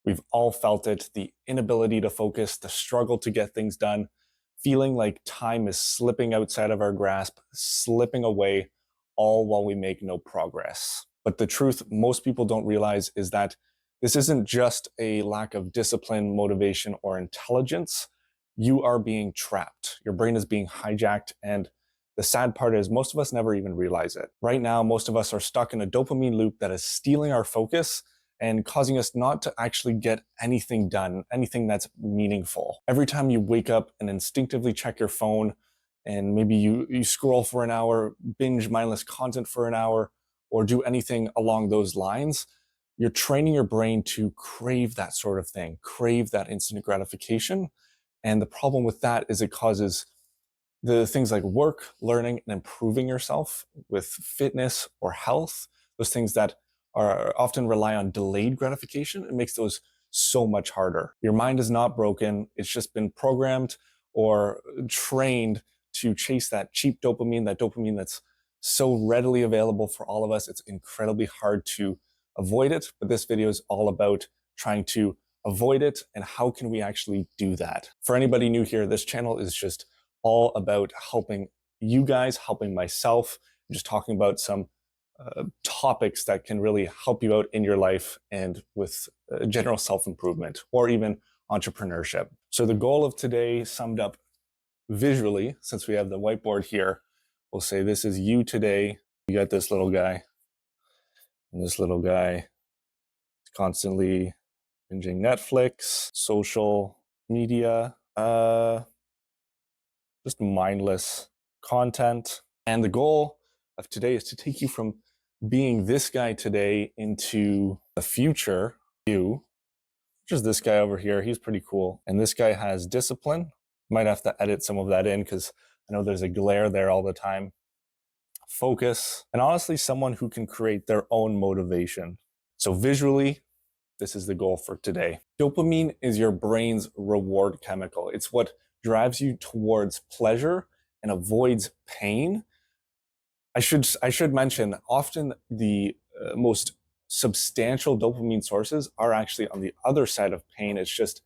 We've all felt it, the inability to focus, the struggle to get things done, feeling like time is slipping outside of our grasp, slipping away, all while we make no progress. But the truth most people don't realize is that this isn't just a lack of discipline, motivation, or intelligence. You are being trapped. Your brain is being hijacked, and the sad part is most of us never even realize it. Right now, most of us are stuck in a dopamine loop that is stealing our focus and causing us not to actually get anything done, anything that's meaningful. Every time you wake up and instinctively check your phone, and maybe you scroll for an hour, binge mindless content for an hour, or do anything along those lines, you're training your brain to crave that sort of thing, crave that instant gratification. And the problem with that is it causes the things like work, learning, and improving yourself with fitness or health, those things that are often rely on delayed gratification. It makes those so much harder. Your mind is not broken. It's just been programmed or trained to chase that cheap dopamine, that dopamine that's so readily available for all of us. It's incredibly hard to avoid it. But this video is all about trying to avoid it and how can we actually do that. For anybody new here, this channel is just all about helping you guys, helping myself, just talking about some topics that can really help you out in your life and with general self-improvement or even entrepreneurship. So the goal of today, summed up visually, since we have the whiteboard here, we'll say this is you today. You got this little guy, and this little guy is constantly binging Netflix, social media, just mindless content. And the goal of today is to take you from being this guy today into the future you, which is this guy over here. He's pretty cool. And this guy has discipline. Might have to edit some of that in because I know there's a glare there all the time. Focus, and honestly, someone who can create their own motivation. So visually, this is the goal for today. Dopamine is your brain's reward chemical. It's what drives you towards pleasure and avoids pain. I should mention, often the most substantial dopamine sources are actually on the other side of pain. It's just,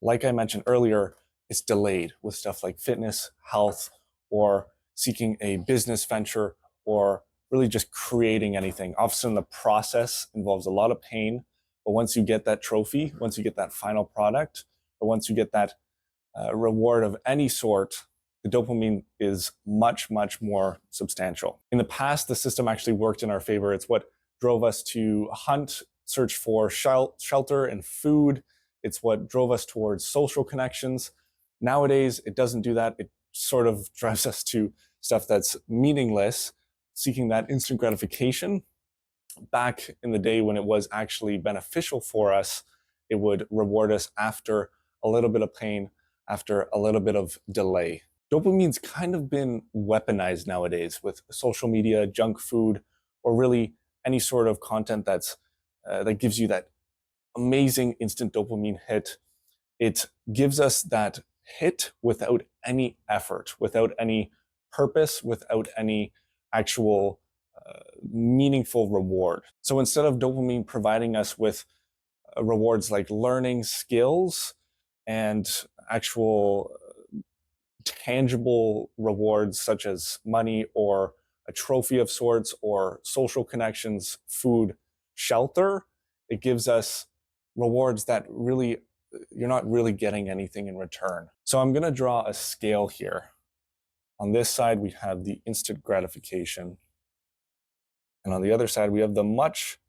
like I mentioned earlier, it's delayed with stuff like fitness, health, or seeking a business venture, or really just creating anything. Often the process involves a lot of pain, but once you get that trophy, once you get that final product, or once you get that reward of any sort, the dopamine is much, much more substantial. In the past, the system actually worked in our favor. It's what drove us to hunt, search for shelter and food. It's what drove us towards social connections. Nowadays, it doesn't do that. It sort of drives us to stuff that's meaningless, seeking that instant gratification. Back in the day when it was actually beneficial for us, it would reward us after a little bit of pain, after a little bit of delay. Dopamine's kind of been weaponized nowadays with social media, junk food, or really any sort of content that gives you that amazing instant dopamine hit. It gives us that hit without any effort, without any purpose, without any actual meaningful reward. So instead of dopamine providing us with rewards like learning skills and actual tangible rewards such as money or a trophy of sorts or social connections, food, shelter, it gives us rewards that really, you're not really getting anything in return. So I'm going to draw a scale here. On this side, we have the instant gratification. And on the other side, we have the much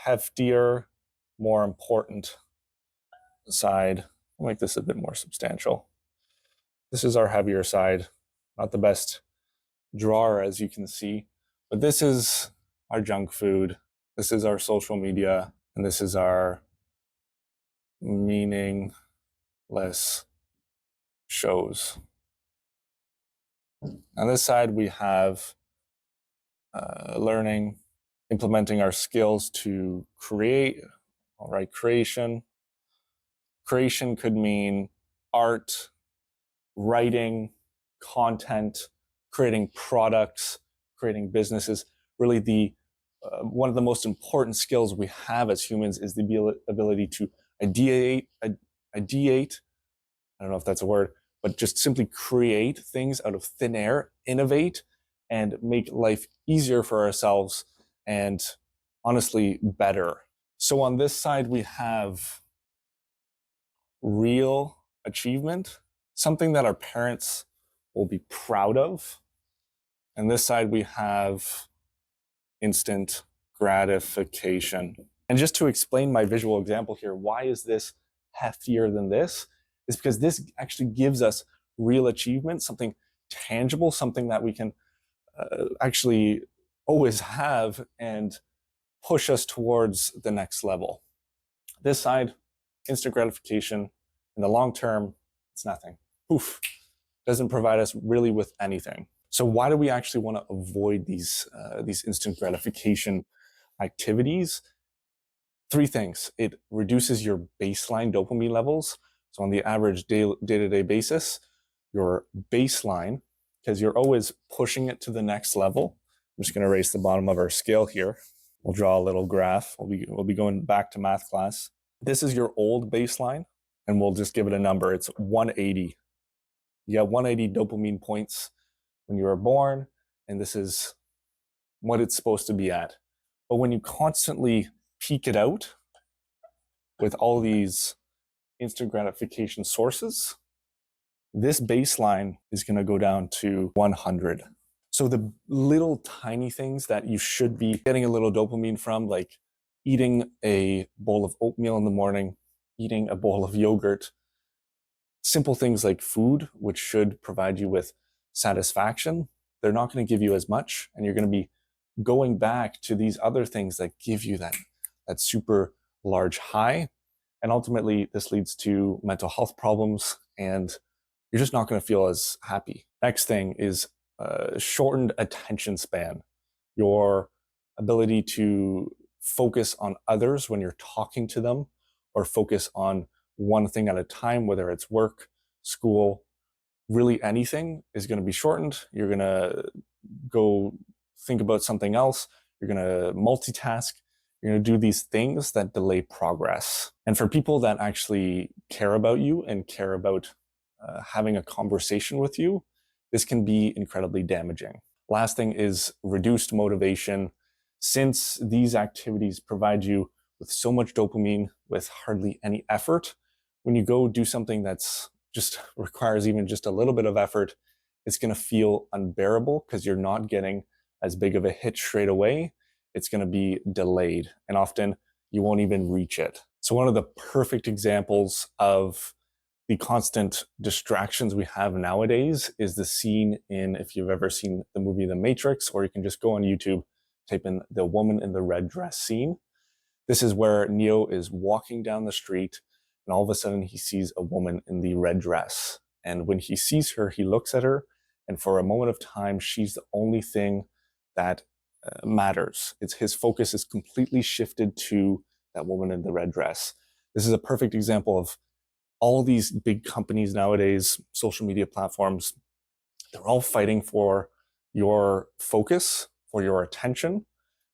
heftier, more important side. I'll make this a bit more substantial. This is our heavier side, not the best drawer, as you can see, but this is our junk food. This is our social media, and this is our meaningless shows. On this side, we have learning, implementing our skills to create. All right, creation. Creation could mean art, writing, content, creating products, creating businesses. Really, the one of the most important skills we have as humans is the ability to ideate, I don't know if that's a word, but just simply create things out of thin air, innovate, and make life easier for ourselves and honestly better. So on this side, we have real achievement, something that our parents will be proud of. And this side, we have instant gratification. And just to explain my visual example here, why is this heftier than this? Is because this actually gives us real achievement, something tangible, something that we can actually always have and push us towards the next level. This side, instant gratification, in the long term, it's nothing. Poof, doesn't provide us really with anything. So why do we actually want to avoid these instant gratification activities? Three things. It reduces your baseline dopamine levels. So on the average day-to-day basis, your baseline, because you're always pushing it to the next level. I'm just going to erase the bottom of our scale here. We'll draw a little graph. We'll be going back to math class. This is your old baseline, and we'll just give it a number. It's 180. You have 180 dopamine points when you were born, and this is what it's supposed to be at. But when you constantly peak it out with all these instant gratification sources, this baseline is going to go down to 100. So the little tiny things that you should be getting a little dopamine from, like eating a bowl of oatmeal in the morning, eating a bowl of yogurt, simple things like food, which should provide you with satisfaction, they're not going to give you as much. And you're going to be going back to these other things that give you that super large high. And ultimately, this leads to mental health problems, and you're just not going to feel as happy. Next thing is shortened attention span. Your ability to focus on others when you're talking to them, or focus on one thing at a time, whether it's work, school, really anything, is going to be shortened. You're going to go think about something else. You're going to multitask. You're going to do these things that delay progress. And for people that actually care about you and care about having a conversation with you, this can be incredibly damaging. Last thing is reduced motivation. Since these activities provide you with so much dopamine with hardly any effort, when you go do something that's just requires even just a little bit of effort, it's going to feel unbearable because you're not getting as big of a hit straight away. It's going to be delayed, and often you won't even reach it. So one of the perfect examples of the constant distractions we have nowadays is the scene in, if you've ever seen the movie The Matrix, or you can just go on YouTube, type in the woman in the red dress scene. This is where Neo is walking down the street, and all of a sudden he sees a woman in the red dress. And when he sees her, he looks at her, and for a moment of time, she's the only thing that matters. His focus is completely shifted to that woman in the red dress. This is a perfect example of all these big companies nowadays, social media platforms, they're all fighting for your focus, for your attention,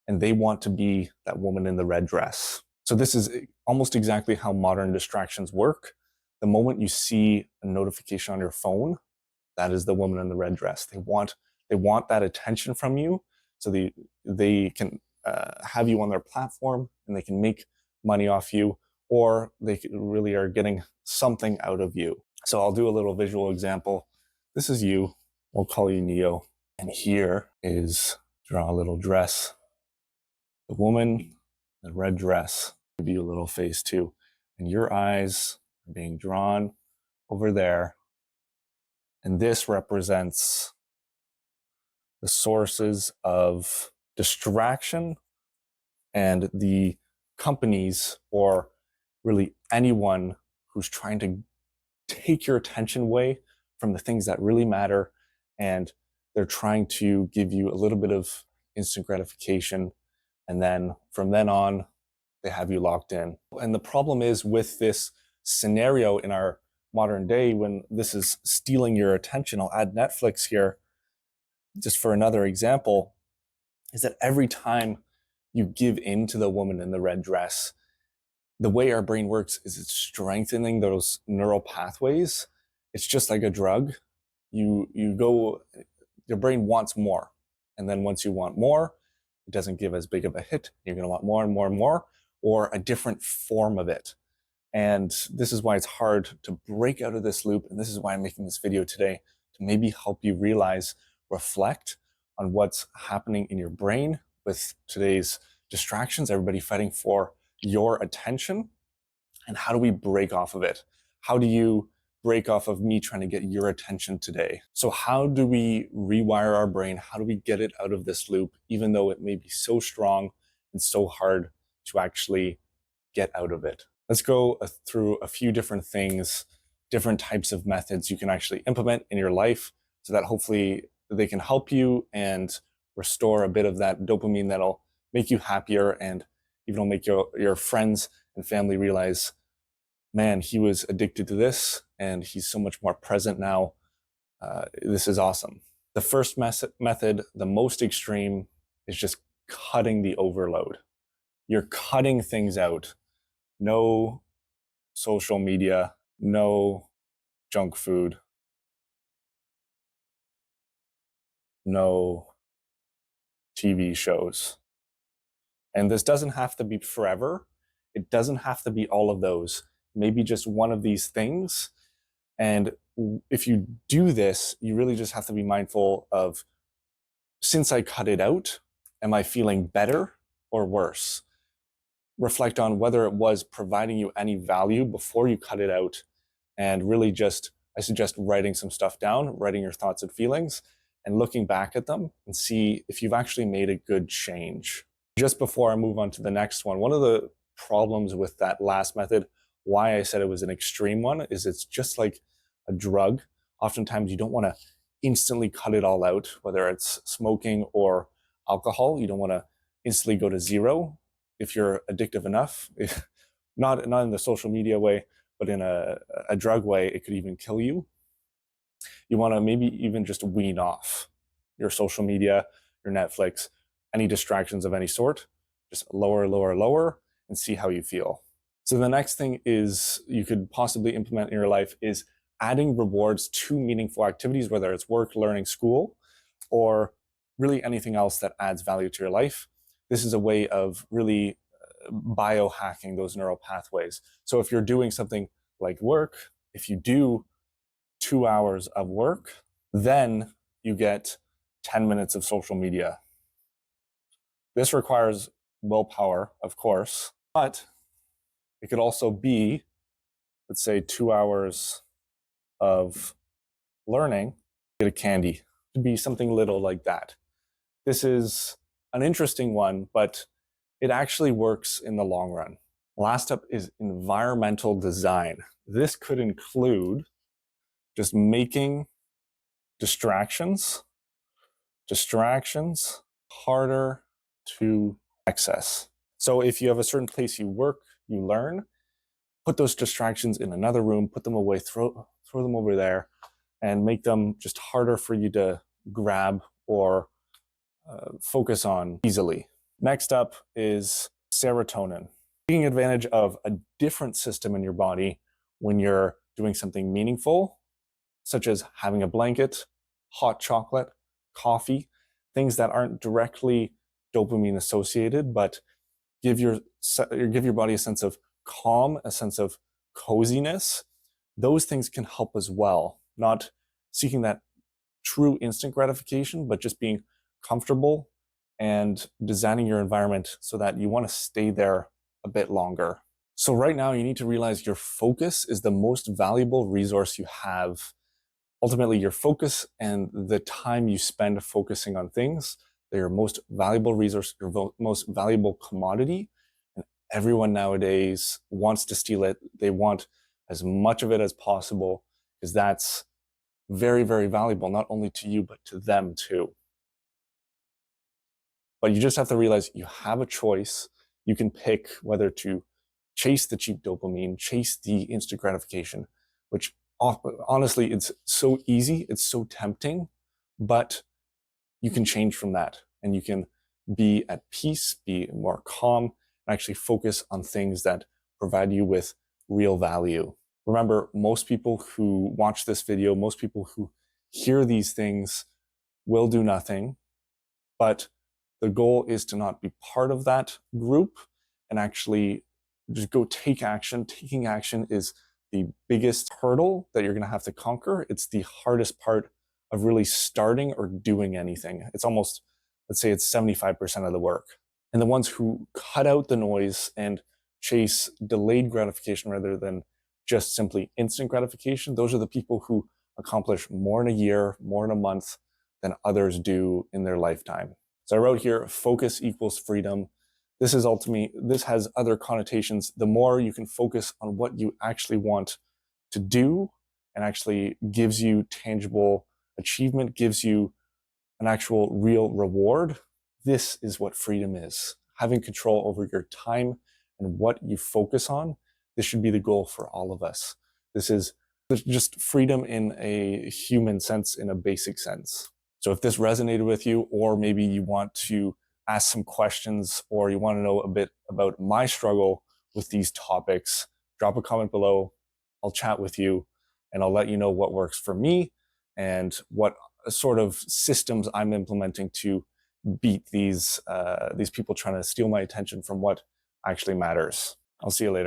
and they want to be that woman in the red dress. So this is almost exactly how modern distractions work. The moment you see a notification on your phone, that is the woman in the red dress. They want that attention from you, so they can have you on their platform, and they can make money off you, or they really are getting something out of you. So I'll do a little visual example. This is you. We'll call you Neo. And here is, draw a little dress. The woman, the red dress. Give you a little face too. And your eyes are being drawn over there. And this represents the sources of distraction and the companies, or really anyone who's trying to take your attention away from the things that really matter, and they're trying to give you a little bit of instant gratification, and then from then on, they have you locked in. And the problem is with this scenario in our modern day, when this is stealing your attention, I'll add Netflix here, just for another example, is that every time you give in to the woman in the red dress, the way our brain works is it's strengthening those neural pathways. It's just like a drug. Your brain wants more. And then once you want more, it doesn't give as big of a hit. You're going to want more and more and more, or a different form of it. And this is why it's hard to break out of this loop. And this is why I'm making this video today, to maybe help you realize, reflect on what's happening in your brain with today's distractions, everybody fighting for your attention. And how do we break off of it? How do you break off of me trying to get your attention today? So how do we rewire our brain? How do we get it out of this loop, even though it may be so strong and so hard to actually get out of it? Let's go through a few different things, different types of methods you can actually implement in your life so that hopefully they can help you and restore a bit of that dopamine that'll make you happier, and even will make your friends and family realize, man, he was addicted to this and he's so much more present now. This is awesome. The first method, the most extreme, is just cutting the overload. You're cutting things out. No social media, no junk food, no TV shows. And this doesn't have to be forever. It doesn't have to be all of those. Maybe just one of these things. And if you do this, you really just have to be mindful of, since I cut it out, am I feeling better or worse? Reflect on whether it was providing you any value before you cut it out. And really just, I suggest writing some stuff down, writing your thoughts and feelings, and looking back at them and see if you've actually made a good change. Just before I move on to the next one of the problems with that last method, why I said it was an extreme one, is it's just like a drug. Oftentimes you don't want to instantly cut it all out, whether it's smoking or alcohol. You don't want to instantly go to zero. If you're addictive enough, not in the social media way, but in a drug way, it could even kill you. You want to maybe even just wean off your social media, your Netflix, any distractions of any sort. Just lower, lower, lower, and see how you feel. So the next thing is you could possibly implement in your life is adding rewards to meaningful activities, whether it's work, learning, school, or really anything else that adds value to your life. This is a way of really biohacking those neural pathways. So if you're doing something like work, if you do 2 hours of work, then you get 10 minutes of social media. This requires willpower, of course, but it could also be, let's say, 2 hours of learning, get a candy. It could be something little like that. This is an interesting one, but it actually works in the long run. Last up is environmental design. This could include just making distractions harder to access. So if you have a certain place you work, you learn, put those distractions in another room, put them away, throw them over there, and make them just harder for you to grab or focus on easily. Next up is serotonin. Taking advantage of a different system in your body when you're doing something meaningful, such as having a blanket, hot chocolate, coffee, things that aren't directly dopamine associated, but give your body a sense of calm, a sense of coziness. Those things can help as well. Not seeking that true instant gratification, but just being comfortable and designing your environment so that you want to stay there a bit longer. So right now you need to realize your focus is the most valuable resource you have. Ultimately, your focus and the time you spend focusing on things, they're your most valuable resource, your most valuable commodity. And everyone nowadays wants to steal it. They want as much of it as possible because that's very, very valuable, not only to you, but to them too. But you just have to realize you have a choice. You can pick whether to chase the cheap dopamine, chase the instant gratification, which honestly, it's so easy, it's so tempting, but you can change from that and you can be at peace, be more calm, and actually focus on things that provide you with real value. Remember, most people who watch this video, most people who hear these things will do nothing, but the goal is to not be part of that group and actually just go take action. Taking action is the biggest hurdle that you're going to have to conquer. It's the hardest part of really starting or doing anything. It's almost, let's say it's 75% of the work. And the ones who cut out the noise and chase delayed gratification rather than just simply instant gratification, those are the people who accomplish more in a year, more in a month than others do in their lifetime. So I wrote here, focus equals freedom. This has other connotations. The more you can focus on what you actually want to do and actually gives you tangible achievement, gives you an actual real reward, this is what freedom is. Having control over your time and what you focus on. This should be the goal for all of us. This is just freedom in a human sense, in a basic sense. So if this resonated with you, or maybe you want to ask some questions, or you want to know a bit about my struggle with these topics, drop a comment below. I'll chat with you and I'll let you know what works for me and what sort of systems I'm implementing to beat these people trying to steal my attention from what actually matters. I'll see you later.